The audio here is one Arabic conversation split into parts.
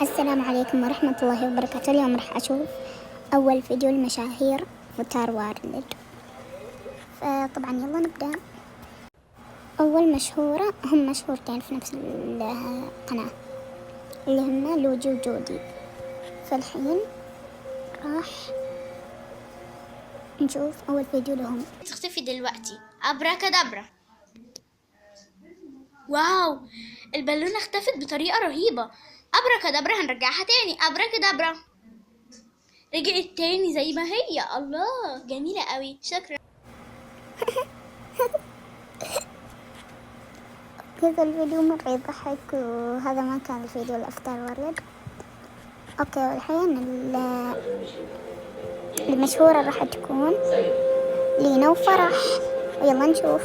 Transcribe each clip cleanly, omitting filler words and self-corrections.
السلام عليكم ورحمة الله وبركاته. اليوم راح أشوف أول فيديو المشاهير وتار وارلد. فطبعا يلا نبدأ. أول مشهورة هم مشهورتين في نفس القناة اللي هم لوجي وجودي. فالحين راح نشوف أول فيديو لهم. تختفي دلوقتي. أبراكادابرا. واو، البالونة اختفت بطريقة رهيبة. أبراكادابرا، هنرجعها تاني. أبراكادابرا رجعت تاني زي ما هي. الله، جميلة قوي، شكرا. هذا الفيديو مرة يضحك، وهذا ما كان الفيديو الأفطار ورد. أوكي، والحين المشهورة راح تكون لينا وفرح، ويلا نشوف.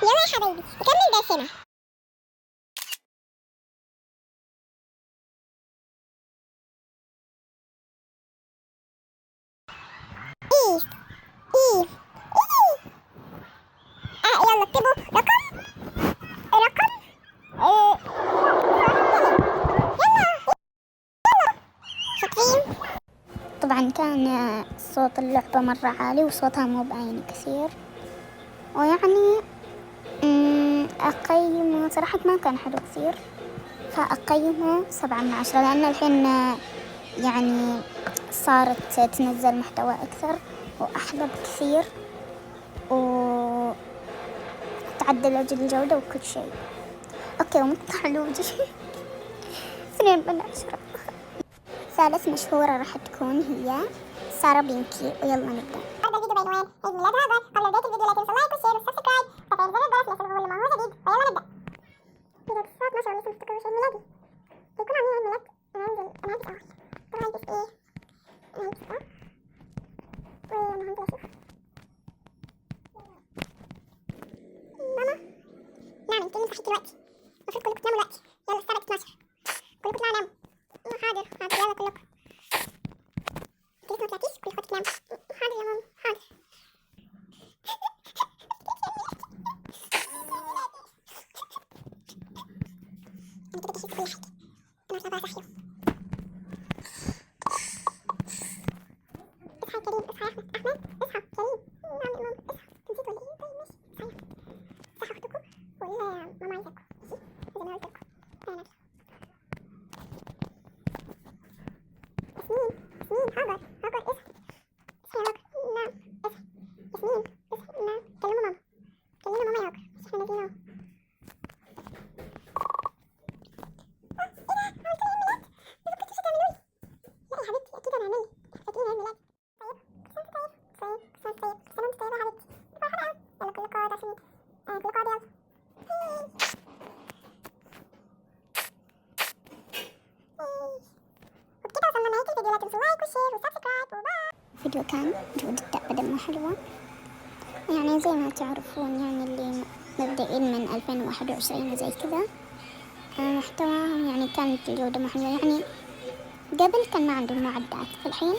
يلا يا حبايبي نكمل درسنا. يلا اكتبوا رقم شاطرين. طبعا كان صوت اللعبة مرة عالي وصوتها مو باين كثير، ويعني أقيمه صراحة ما كان حلو كثير، فأقيمه 7/10 لأن الحين يعني صارت تنزل محتوى أكثر وأحلى بكثير، وتعدل الجودة وكل شيء. أوكي، ومقطع لوجي 2/10. ثالث مشهورة راح تكون هي سارة بينكي، ويلا نبدأ. هذا الفيديو بعنوان عيد ميلاد هاجر. قبل بداية الفيديو لا تنسوا لايك وشير وسبسكرايب وتفعيل زر الجرس ليصلكم كل ما هو جديد، ويلا نبدأ. بداية الصوت ما شاء الله يسلمك عيد ميلادي. بيكون عاملين عيد ميلاد. أنا هلبس أول. طبعا هلبس إيه؟ أنا هلبس ده. وأنا هنزل أشوف ماما. نعم، انتوا صحيتوا دلوقتي. المفروض كلكم تناموا دلوقتي. يلا الساعة 12. كلكم اطلعوا ناموا. حاضر يلا كلكم. انتوا لسه ما طلعتيش؟ كل اخواتك ناموا. حاضر يا ماما، حاضر. انا كده جهزت كل حاجة. انا مش عارفة اصحيه. اصحى يا كريم، اصحى يا احمد. اصحى كريم. نعم يا ماما، اصحى. نسيت ولا ايه؟ طيب ماشي، اصحى. صحوا اختكم وقولوا لها ماما عايزاكم. ماشي، زي ما قلت لكم. انا نازلة. ياسمين هاجر اصحى. اصحى يا هاجر. نعم اصحى. ياسمين اصحى. نعم، كلموا ماما. كلموا ماما يا هاجر. مش احنا نازلين اهو. الفيديو كان جودته أبدا ما حلوة، يعني زي ما تعرفون يعني اللي مبدئين من 2021 وزي كذا محتواهم يعني كانت الجودة ما حلوة. يعني قبل كان ما عندهم معدات، فالحين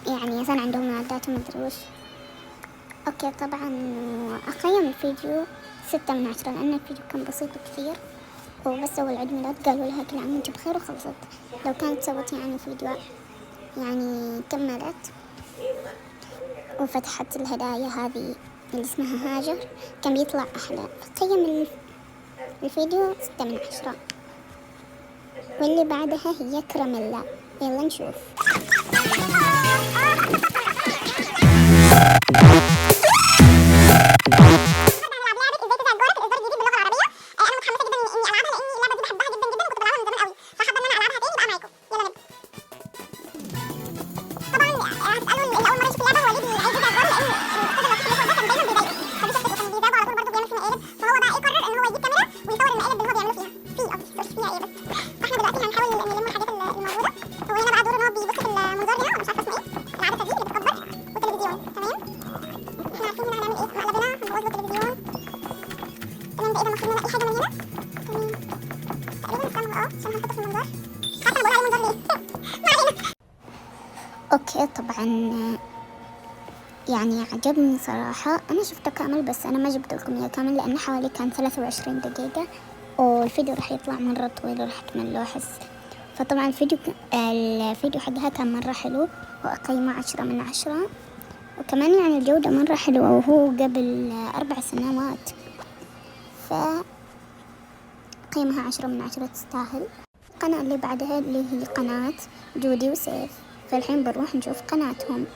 يعني صار عندهم معدات ومدري وش. اوكي، طبعا أقيم الفيديو 6/10 لأن الفيديو كان بسيط كثير، وبس سووا العيد ميلاد قالوا لها كل عام وانت بخير وخلصت. لو كانت سوت يعني فيديو يعني كملت وفتحت الهدايا هذه اللي اسمها هاجر كان بيطلع أحلى. فقيم الفيديو 6/10. واللي بعدها هي كراميلا، يلا نشوف. عشان نحطه في المنظار. خاطر بقول عليه منظار ليه؟ ما علينا. اوكي طبعا يعني عجبني صراحة. أنا شفته كامل بس أنا ما جبت لكم إياه كامل لأنه حوالي كان 23 دقيقة والفيديو راح يطلع مرة طويل وراح تملوا أحس. فطبعا الفيديو حقها كان مرة حلو وأقيمه 10/10. وكمان يعني الجودة مرة حلوة وهو قبل 4 سنوات، فقيمها 10/10 تستاهل. القناة اللي بعدها اللي هي قناة جودي وسيف، فالحين بنروح نشوف قناتهم.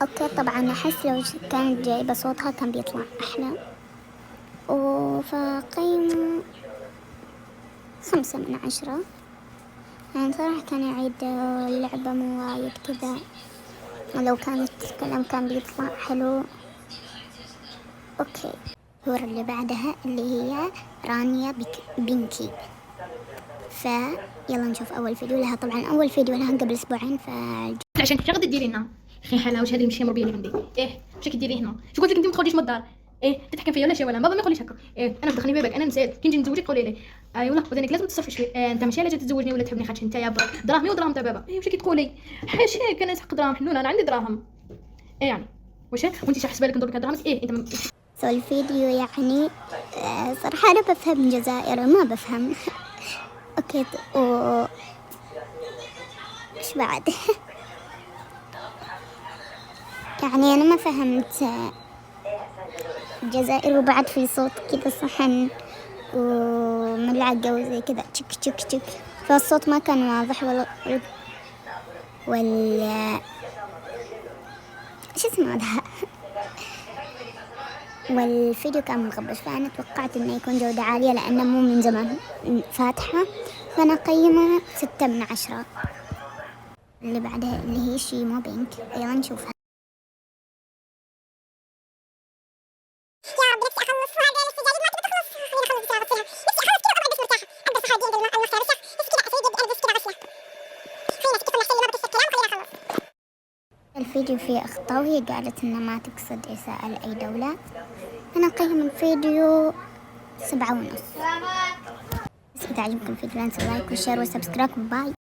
اوكي طبعا احس لو كانت جايبة صوتها كان بيطلع احلى. فقيمة 5/10. يعني صراحة كان يعيد اللعبة مو وايد كذا، ولو كانت تتكلم كان بيطلع حلو. اوكي الصورة اللي بعدها اللي هي رانيا بينكي. فيلا نشوف اول فيديو لها. طبعا اول فيديو لها قبل اسبوعين. عشان شغل تديري هنا اخي حلا وش هذه المشكله مربيه اللي عندي؟ ايه وش تديري هنا؟ شو قلت لك انت ما تخرجيش من الدار؟ ايه تتحكم فيا ولا شيء ولا بابا ما يقوليش هكا. ايه انا بدخلني بيبك انا نسيت كي نجي نتزوجك تقولي لي ايوه بعدين لازم تصفي شوي. انت ماشي اللي تتزوجني ولا تحبني خاطش انت يا دراهمي ودراهم تاع بابا. ايه وش تقولي؟ حاش هيك انا نسحق دراهم حنونه انا عندي دراهم. ايه يعني وش وانت شو حسبالك ندور لك دراهمك؟ ايه انت الفيديو يعني صراحة أنا بفهم جزائري ما بفهم. أوكي إيش بعد؟ يعني أنا ما فهمت جزائري وبعد في صوت كذا صحن وملعقة وزي كذا تشك تشك تشك، فالصوت ما كان واضح إيش اسمه هذا؟ والفيديو كان مغبش، فأنا توقعت إنه يكون جودة عالية لأنه مو من زمان فاتحة، فأنا قيمة 6/10. اللي بعدها اللي هي شيمو بينك، يلا نشوفها. الفيديو فيه أخطاء وهي قالت إنها ما تقصد إساءة لأي دولة. أنا أقيم الفيديو 7.5. بس إذا عجبكم الفيديو لا تنسوا لايك وشير وسبسكرايب. باي.